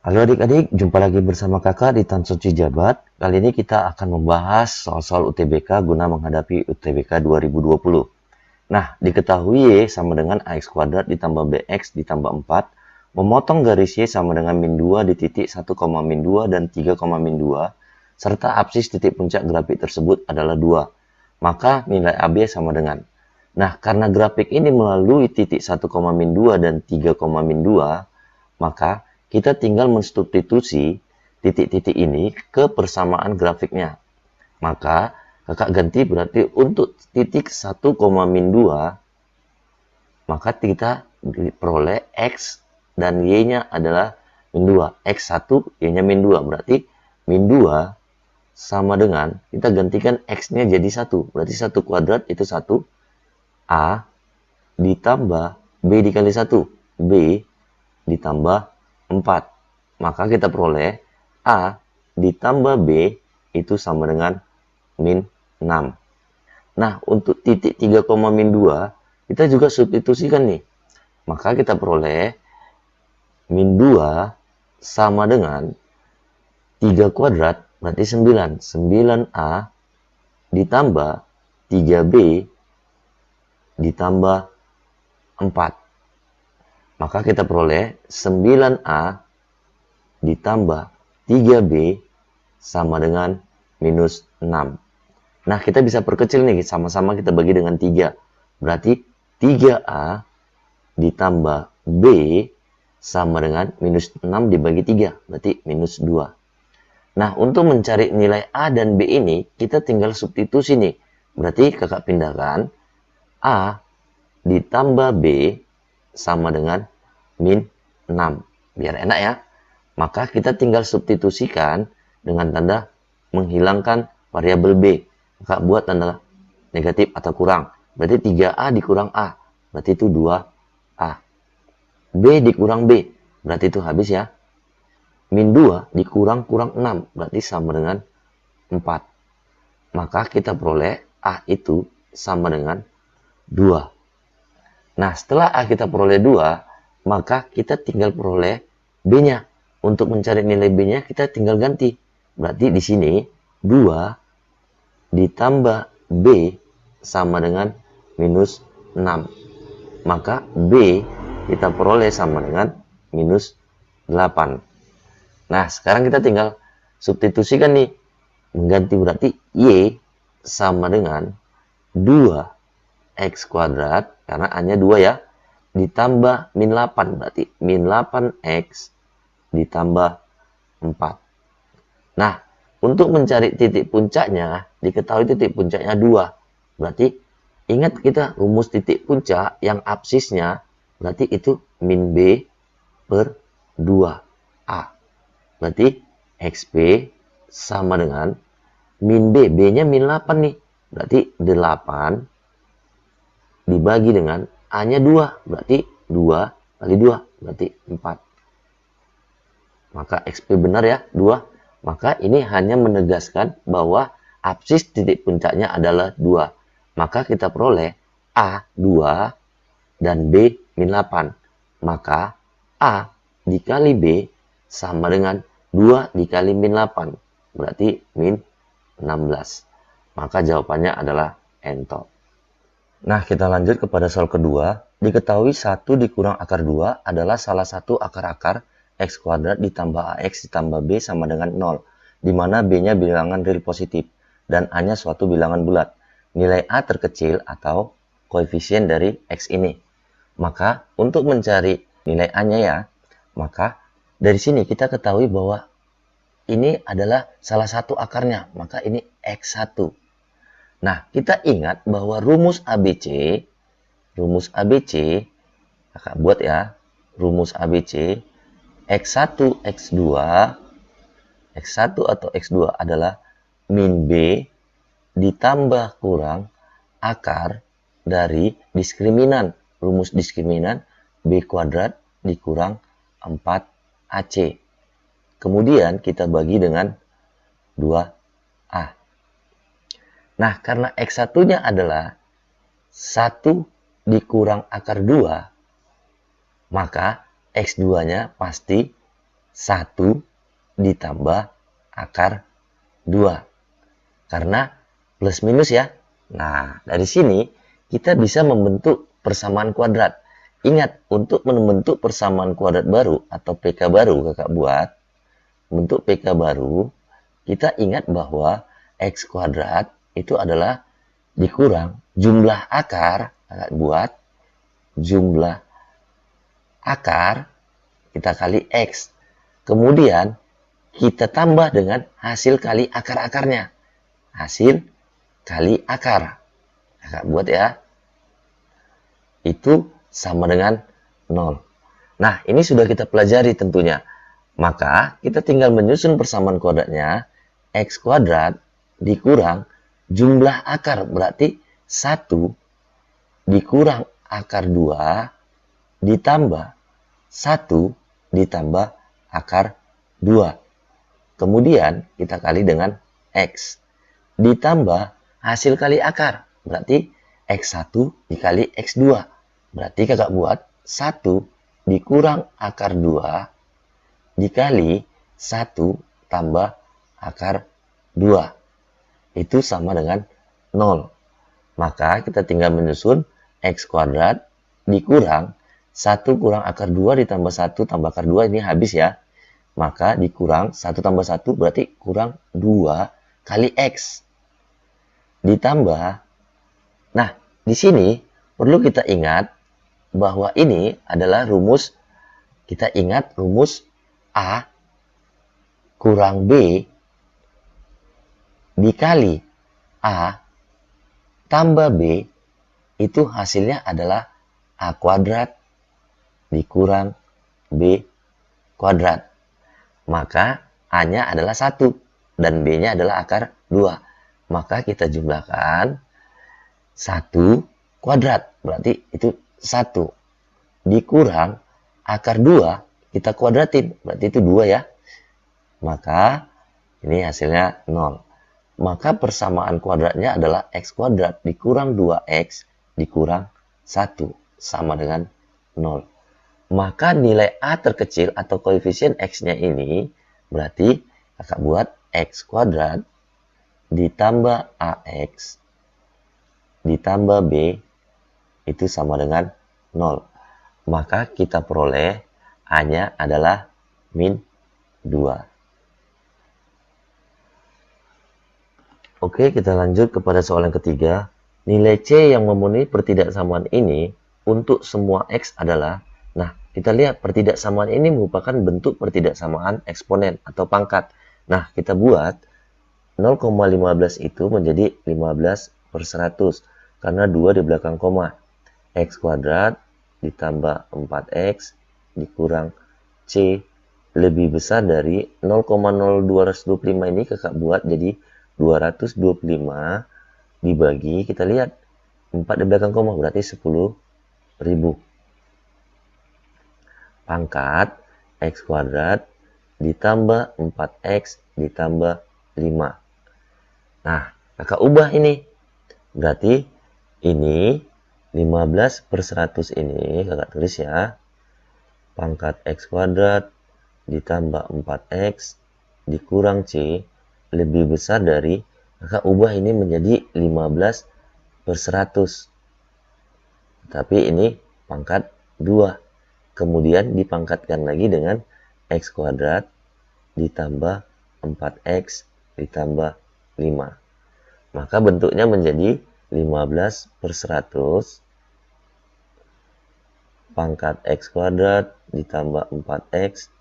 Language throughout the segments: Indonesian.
Halo adik-adik, jumpa lagi bersama kakak di Tan Suci Jabat. Kali ini kita akan membahas soal-soal UTBK guna menghadapi UTBK 2020. Nah, diketahui Y sama dengan AX kuadrat ditambah BX ditambah 4, memotong garis Y sama dengan min 2 di titik 1, min 2 dan 3, min 2, serta absis titik puncak grafik tersebut adalah 2. Maka nilai AB sama dengan. Nah, karena grafik ini melalui titik 1, min 2 dan 3, min 2, maka kita tinggal mensubstitusi titik-titik ini ke persamaan grafiknya. Maka kakak ganti berarti untuk titik 1, min 2, maka kita peroleh X dan Y-nya adalah min 2. X1, Y-nya min 2. Berarti min 2 sama dengan, kita gantikan X-nya jadi 1. Berarti 1 kuadrat itu 1. A ditambah B dikali 1. B ditambah 4. Maka kita peroleh A ditambah B itu sama dengan min 6. Nah, untuk titik 3, min 2, kita juga substitusikan nih. Maka kita peroleh min 2 sama dengan 3 kuadrat, berarti 9. 9A ditambah 3B ditambah 4. Maka kita peroleh 9A ditambah 3B sama dengan minus 6. Nah, kita bisa perkecil nih, sama-sama kita bagi dengan 3. Berarti 3A ditambah B sama dengan minus 6 dibagi 3. Berarti minus 2. Nah, untuk mencari nilai A dan B ini, kita tinggal substitusi nih. Berarti kakak pindahkan A ditambah B sama dengan min 6. Biar enak ya. Maka kita tinggal substitusikan dengan tanda menghilangkan variabel B. Maka buat tanda negatif atau kurang. Berarti 3A dikurang A. Berarti itu 2A. B dikurang B. Berarti itu habis ya. Min 2 dikurang 6. Berarti sama dengan 4. Maka kita peroleh A itu sama dengan 2. Nah, setelah A kita peroleh 2, maka kita tinggal peroleh B-nya. Untuk mencari nilai B-nya, kita tinggal ganti. Berarti di sini 2 ditambah B sama dengan minus 6. Maka B kita peroleh sama dengan minus 8. Nah, sekarang kita tinggal substitusikan nih. Mengganti berarti Y sama dengan 2X kuadrat, karena A-nya 2 ya, ditambah min 8, berarti min 8X ditambah 4. Nah, untuk mencari titik puncaknya, diketahui titik puncaknya 2. Berarti, ingat kita rumus titik puncak yang absisnya, berarti itu min B per 2A. Berarti, XB sama dengan min B. B-nya min 8 nih. Berarti 8 dibagi dengan A-nya 2, berarti 2 kali 2, berarti 4. Maka XP benar ya, 2. Maka ini hanya menegaskan bahwa absis titik puncaknya adalah 2. Maka kita peroleh A 2 dan B min 8. Maka A dikali B sama dengan 2 dikali min 8. Berarti min 16. Maka jawabannya adalah entot. Nah, kita lanjut kepada soal kedua. Diketahui 1 dikurang akar 2 adalah salah satu akar-akar X kuadrat ditambah AX ditambah B sama dengan 0. Di mana B-nya bilangan real positif dan A-nya suatu bilangan bulat. Nilai A terkecil atau koefisien dari X ini. Maka, untuk mencari nilai A-nya ya, maka dari sini kita ketahui bahwa ini adalah salah satu akarnya. Maka ini X1. Nah, kita ingat bahwa rumus ABC, kakak buat ya, rumus ABC, X1, X1 atau X2 adalah min B ditambah kurang akar dari diskriminan, rumus diskriminan B kuadrat dikurang 4AC. Kemudian kita bagi dengan 2A. Nah, karena X1-nya adalah 1 dikurang akar 2, maka X2-nya pasti 1 ditambah akar 2. Karena plus minus ya. Nah, dari sini kita bisa membentuk persamaan kuadrat. Ingat, untuk membentuk persamaan kuadrat baru atau PK baru kakak buat, bentuk PK baru, kita ingat bahwa X kuadrat itu adalah dikurang jumlah akar, kakak buat, jumlah akar kita kali X. Kemudian kita tambah dengan hasil kali akar-akarnya. Hasil kali akar. Kakak buat ya. Itu sama dengan 0. Nah, ini sudah kita pelajari tentunya. Maka, kita tinggal menyusun persamaan kuadratnya. X kuadrat dikurang jumlah akar. Berarti 1 dikurang akar 2 ditambah 1 ditambah akar 2. Kemudian, kita kali dengan X. Ditambah hasil kali akar. Berarti X1 dikali X2. Berarti kakak buat 1 dikurang akar 2 dikali 1 tambah akar 2. Itu sama dengan 0. Maka kita tinggal menyusun X kuadrat dikurang 1 kurang akar 2 ditambah 1 tambah akar 2. Ini habis ya. Maka dikurang 1 tambah 1 berarti kurang 2 kali X. Ditambah, nah di sini perlu kita ingat bahwa ini adalah rumus, kita ingat rumus A kurang B dikali A tambah B, itu hasilnya adalah A kuadrat dikurang B kuadrat. Maka A-nya adalah 1 dan B-nya adalah akar 2. Maka kita jumlahkan 1 kuadrat. Berarti itu 1. Dikurang akar 2. Kita kuadratin. Berarti itu 2 ya. Maka ini hasilnya 0. Maka persamaan kuadratnya adalah X kuadrat dikurang 2X dikurang 1. Sama dengan 0. Maka nilai A terkecil atau koefisien X-nya ini berarti kakak buat X kuadrat ditambah AX ditambah B itu sama dengan 0. Maka kita peroleh A-nya adalah min 2. Oke, kita lanjut kepada soal yang ketiga. Nilai C yang memenuhi pertidaksamaan ini untuk semua X adalah, nah kita lihat pertidaksamaan ini merupakan bentuk pertidaksamaan eksponen atau pangkat. Nah, kita buat 0,15 itu menjadi 15/100 karena 2 di belakang koma. X kuadrat ditambah 4X dikurang C lebih besar dari 0,0225 ini kakak buat jadi 225 dibagi, kita lihat 4 di belakang koma berarti 10.000. Pangkat X kuadrat ditambah 4X ditambah 5. Nah, kakak ubah ini. Berarti ini 15/100 ini kakak tulis ya. Pangkat X kuadrat ditambah 4X dikurang C lebih besar dari, kakak ubah ini menjadi 15/100. Tapi ini pangkat 2. Kemudian dipangkatkan lagi dengan X kuadrat ditambah 4X ditambah 5. Maka bentuknya menjadi 15/100 pangkat X kuadrat ditambah 4X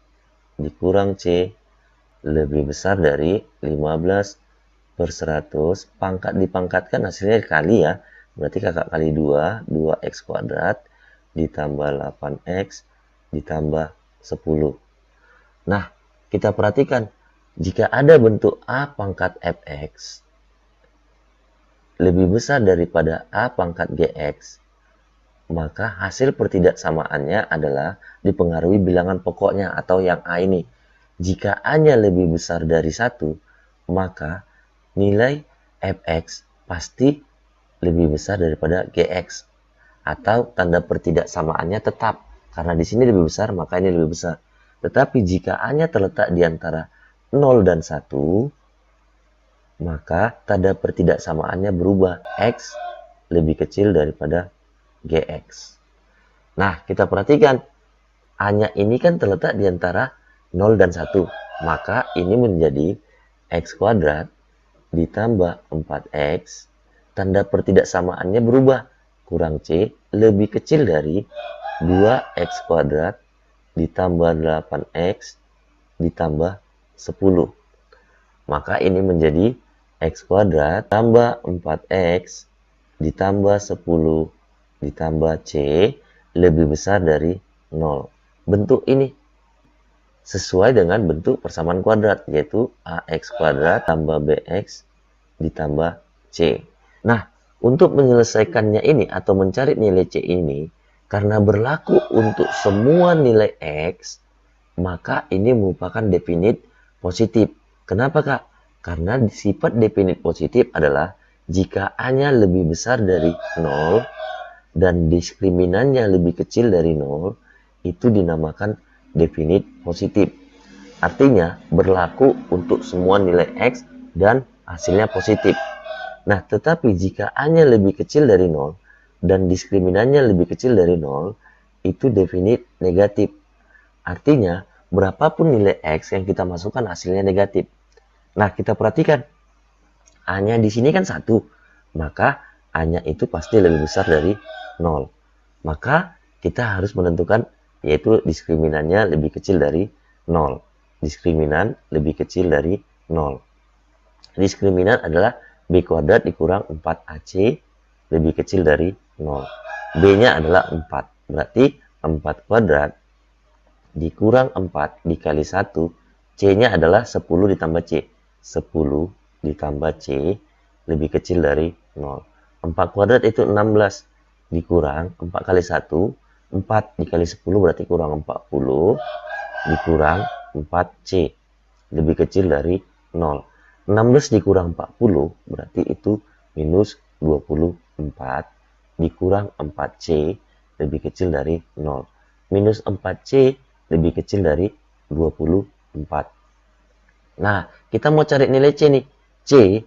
dikurang C lebih besar dari 15/100. Pangkat dipangkatkan hasilnya kali ya. Berarti kakak kali 2, 2X kuadrat ditambah 8X ditambah 10. Nah, kita perhatikan. Jika ada bentuk A pangkat Fx lebih besar daripada A pangkat Gx, maka hasil pertidaksamaannya adalah dipengaruhi bilangan pokoknya atau yang A ini. Jika A-nya lebih besar dari 1, maka nilai Fx pasti lebih besar daripada Gx. Atau tanda pertidaksamaannya tetap. Karena di sini lebih besar, maka ini lebih besar. Tetapi jika A-nya terletak di antara 0 dan 1, maka tanda pertidaksamaannya berubah. X lebih kecil daripada GX. Nah, kita perhatikan. A-nya ini kan terletak di antara 0 dan 1. Maka ini menjadi X kuadrat ditambah 4X. Tanda pertidaksamaannya berubah. Kurang C lebih kecil dari 2X kuadrat ditambah 8X ditambah 10. Maka ini menjadi X kuadrat tambah 4X ditambah 10 ditambah C lebih besar dari 0. Bentuk ini sesuai dengan bentuk persamaan kuadrat, yaitu AX kuadrat tambah BX ditambah C. Nah, untuk menyelesaikannya ini atau mencari nilai C ini, karena berlaku untuk semua nilai X, maka ini merupakan definit positif. Kenapa, Kak? Karena sifat definit positif adalah jika A-nya lebih besar dari 0 dan diskriminannya lebih kecil dari 0, itu dinamakan definit positif. Artinya berlaku untuk semua nilai X dan hasilnya positif. Nah, tetapi jika A-nya lebih kecil dari 0 dan diskriminannya lebih kecil dari 0, itu definit negatif. Artinya, berapapun nilai X yang kita masukkan hasilnya negatif. Nah, kita perhatikan. A-nya di sini kan 1, maka A-nya itu pasti lebih besar dari 0. Maka kita harus menentukan, yaitu diskriminannya lebih kecil dari 0. Diskriminan lebih kecil dari 0. Diskriminan adalah B kuadrat dikurang 4AC lebih kecil dari 0. B-nya adalah 4. Berarti 4 kuadrat dikurang 4 dikali 1. C-nya adalah 10 ditambah C. 10 ditambah C lebih kecil dari 0. 4 kuadrat itu 16 dikurang 4 kali 1. 4 dikali 10 berarti kurang 40 dikurang 4C lebih kecil dari 0. 16 dikurang 40 berarti itu minus 24 dikurang 4C lebih kecil dari 0. Minus 4C lebih kecil dari 24. Nah, kita mau cari nilai C nih. C,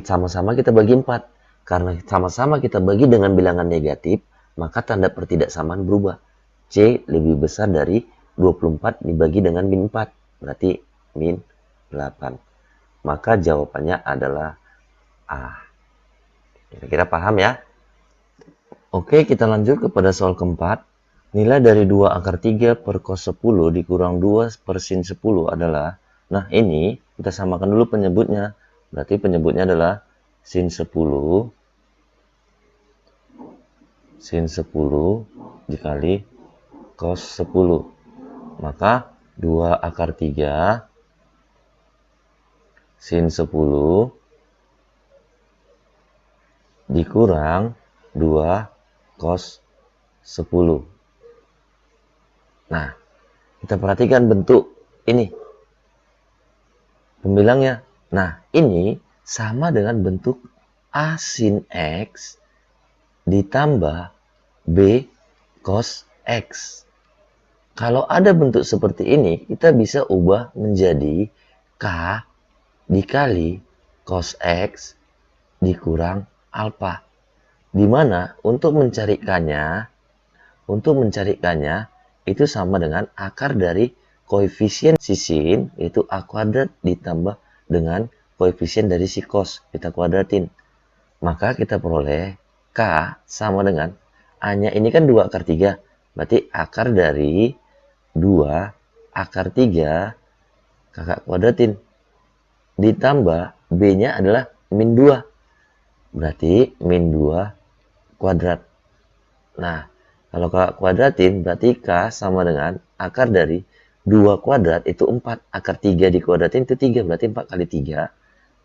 sama-sama kita bagi 4. Karena sama-sama kita bagi dengan bilangan negatif, maka tanda pertidaksamaan berubah. C lebih besar dari 24 dibagi dengan min 4. Berarti min 8. Maka jawabannya adalah A. Kira-kira paham ya? Oke, kita lanjut kepada soal keempat. Nilai dari 2 akar 3 per cos 10 dikurang 2 per sin 10 adalah, nah ini kita samakan dulu penyebutnya. Berarti penyebutnya adalah sin 10 dikali cos 10. Maka 2 akar 3 sin 10 dikurang 2 cos 10. Nah, kita perhatikan bentuk ini. Pembilangnya. Nah, ini sama dengan bentuk A sin X ditambah B cos X. Kalau ada bentuk seperti ini, kita bisa ubah menjadi K dikali cos X dikurang alfa. Di mana untuk mencarikannya itu sama dengan akar dari koefisien si sin, yaitu A kuadrat ditambah dengan koefisien dari si cos, kita kuadratin. Maka kita peroleh K sama dengan A-nya ini kan 2 akar 3. Berarti akar dari 2 akar 3 kakak kuadratin. Ditambah B-nya adalah min 2. Berarti min 2 kuadrat. Nah, kalau kakak kuadratin berarti K sama dengan akar dari 2 kuadrat itu 4. Akar 3 dikuadratin itu 3. Berarti 4 kali 3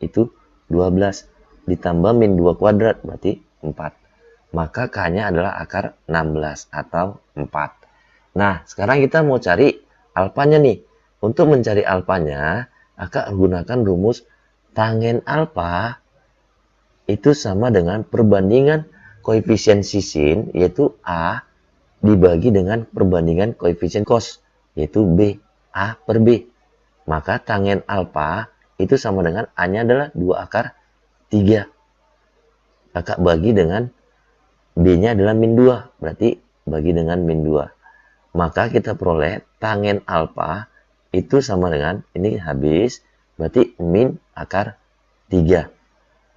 itu 12. Ditambah min 2 kuadrat berarti 4. Maka K-nya adalah akar 16 atau 4. Nah, sekarang kita mau cari alfanya nih. Untuk mencari alfanya, akan gunakan rumus tangen alfa itu sama dengan perbandingan koefisien si sin, yaitu A, dibagi dengan perbandingan koefisien cos, yaitu B. A per B. Maka tangen alfa itu sama dengan A-nya adalah 2 akar 3. Kakak bagi dengan B-nya adalah min 2. Berarti bagi dengan min 2. Maka kita peroleh tangen alfa itu sama dengan, ini habis, berarti min akar 3.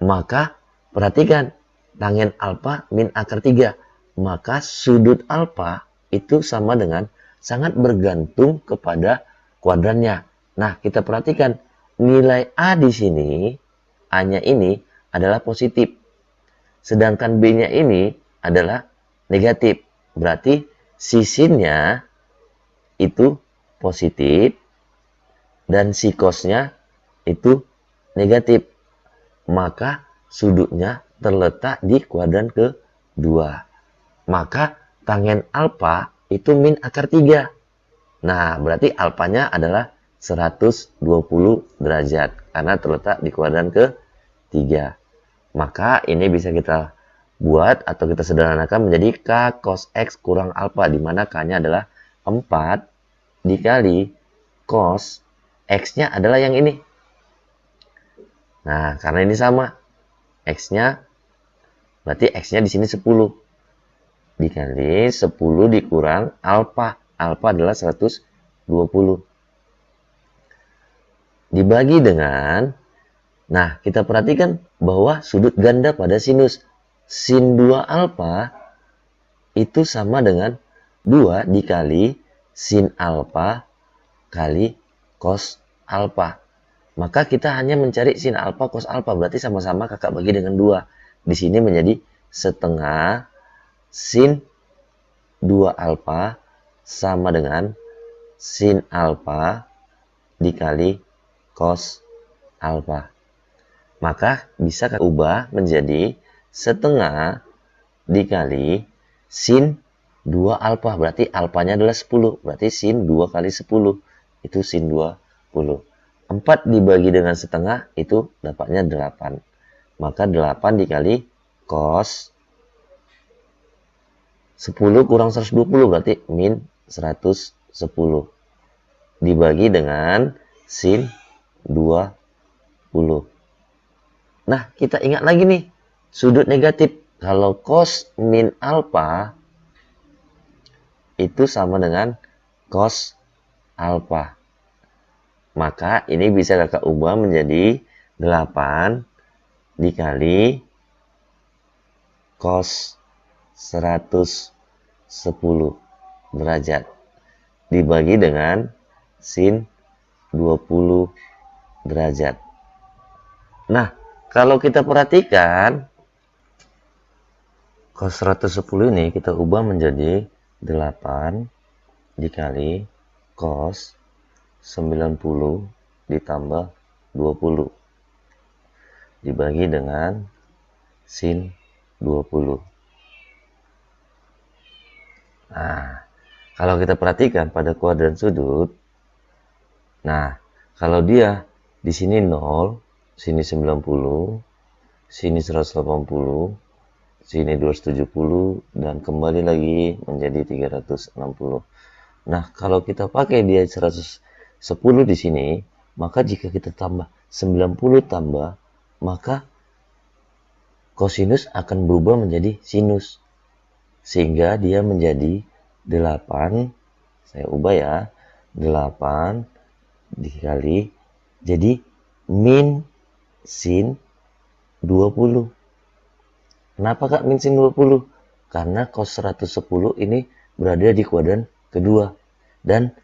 Maka perhatikan, tangen alfa min akar 3. Maka sudut alfa itu sama dengan sangat bergantung kepada kuadrannya. Nah, kita perhatikan nilai A di sini, A-nya ini adalah positif. Sedangkan B-nya ini adalah negatif. Berarti sisinnya itu positif dan si cosnya itu negatif. Maka sudutnya terletak di kuadran kedua. Maka tangen alfa itu min akar 3. Nah, berarti alfanya adalah 120 derajat karena terletak di kuadran ke-3. Maka ini bisa kita buat atau kita sederhanakan menjadi K cos X kurang alfa, di mana K-nya adalah 4 dikali cos X-nya adalah yang ini. Nah, karena ini sama. X-nya berarti X-nya di sini 10. Dikali 10 dikurang alfa. Alfa adalah 120. Dibagi dengan, nah kita perhatikan bahwa sudut ganda pada sinus. Sin 2 alfa itu sama dengan 2 dikali sin alfa kali cos alfa. Maka kita hanya mencari sin alfa cos alfa, berarti sama-sama kakak bagi dengan 2. Di sini menjadi setengah sin 2 alfa sama dengan sin alfa dikali cos alfa. Maka bisa kakak ubah menjadi setengah dikali sin 2 alfa. Berarti alfanya adalah 10. Berarti sin 2 kali 10. Itu sin 20. 4 dibagi dengan setengah itu dapatnya 8. Maka 8 dikali cos 10 kurang 120 berarti min 110. Dibagi dengan sin 20. Nah, kita ingat lagi nih, sudut negatif. Kalau cos min alfa itu sama dengan cos alfa. Maka ini bisa kakak ubah menjadi 8 dikali cos 110 derajat dibagi dengan sin 20 derajat. Nah, kalau kita perhatikan cos 110 ini kita ubah menjadi 8 dikali cos 90 ditambah 20 dibagi dengan sin 20. Nah, kalau kita perhatikan pada kuadran sudut, nah, kalau dia di sini 0, sini 90, sini 180, sini 270, dan kembali lagi menjadi 360. Nah, kalau kita pakai dia 110 di sini, maka jika kita tambah 90 tambah, maka kosinus akan berubah menjadi sinus. Sehingga dia menjadi 8, saya ubah ya, 8 dikali, jadi min sin 20. Kenapa kak min sin 20? Karena cos 110 ini berada di kuadran kedua. Dan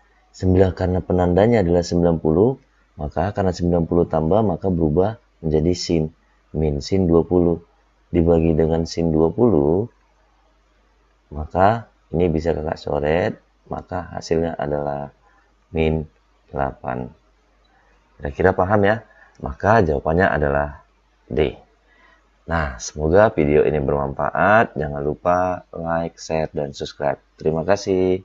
karena penandanya adalah 90, maka karena 90 tambah, maka berubah menjadi sin. Min sin 20 dibagi dengan sin 20, maka ini bisa kakak coret, maka hasilnya adalah min 8. Kira-kira paham ya? Maka jawabannya adalah D. Nah, semoga video ini bermanfaat. Jangan lupa like, share, dan subscribe. Terima kasih.